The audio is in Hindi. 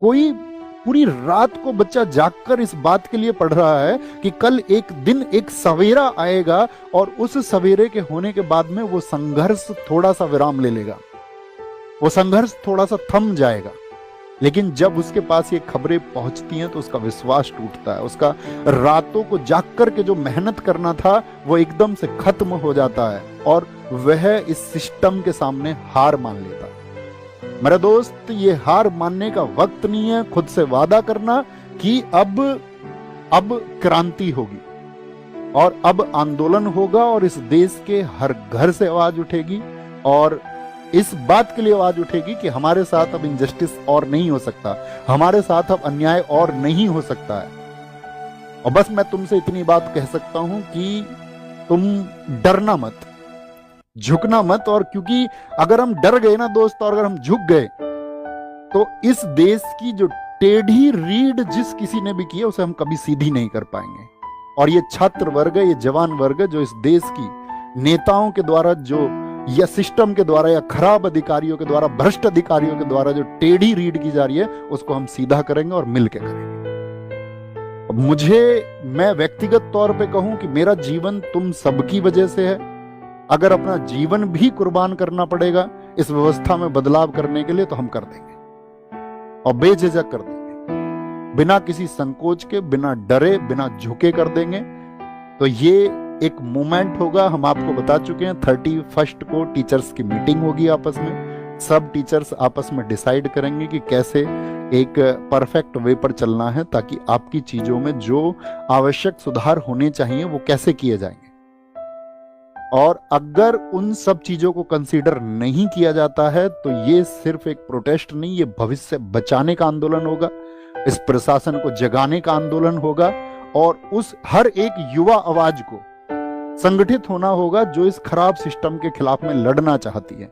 कोई पूरी रात को बच्चा जागकर इस बात के लिए पढ़ रहा है कि कल एक दिन एक सवेरा आएगा और उस सवेरे के होने के बाद में वो संघर्ष थोड़ा सा विराम ले लेगा, वो संघर्ष थोड़ा सा थम जाएगा। लेकिन जब उसके पास ये खबरें पहुंचती हैं तो उसका विश्वास टूटता है, उसका रातों को जाग कर के जो मेहनत करना था वो एकदम से खत्म हो जाता है और वह इस सिस्टम के सामने हार मान लेता है। मेरा दोस्त, ये हार मानने का वक्त नहीं है। खुद से वादा करना कि अब क्रांति होगी और अब आंदोलन होगा और इस देश के हर घर से आवाज उठेगी और इस बात के लिए आवाज उठेगी कि हमारे साथ अब इनजस्टिस और नहीं हो सकता, हमारे साथ अब अन्याय और नहीं हो सकता है। और बस मैं तुमसे इतनी बात कह सकता हूं कि तुम डरना मत, झुकना मत। और क्योंकि अगर हम डर गए ना दोस्त, और अगर हम झुक गए तो इस देश की जो टेढ़ी रीढ़ जिस किसी ने भी की है उसे हम कभी सीधी नहीं कर पाएंगे। और ये छात्र वर्ग, ये जवान वर्ग जो इस देश की नेताओं के द्वारा जो या सिस्टम के द्वारा या खराब अधिकारियों के द्वारा, भ्रष्ट अधिकारियों के द्वारा जो टेढ़ी रीढ़ की जा रही है उसको हम सीधा करेंगे और मिलकर करेंगे। मैं व्यक्तिगत तौर पे कहूं कि मेरा जीवन तुम सबकी वजह से है। अगर अपना जीवन भी कुर्बान करना पड़ेगा इस व्यवस्था में बदलाव करने के लिए तो हम कर देंगे और बेझिझक कर देंगे, बिना किसी संकोच के, बिना डरे, बिना झुके कर देंगे। तो ये एक मूवमेंट होगा। हम आपको बता चुके हैं 31 को टीचर्स की मीटिंग होगी आपस में। सब टीचर्स आपस में डिसाइड करेंगे कि कैसे एक परफेक्ट वे पर चलना है ताकि आपकी चीजों में जो आवश्यक सुधार होने चाहिए वो कैसे किए जाएंगे। और अगर उन सब चीजों को कंसीडर नहीं किया जाता है तो ये सिर्फ एक प्रोटेस्ट नहीं, ये भविष्य बचाने का आंदोलन होगा, इस प्रशासन को जगाने का आंदोलन होगा और उस हर एक युवा आवाज को संगठित होना होगा जो इस खराब सिस्टम के खिलाफ में लड़ना चाहती है।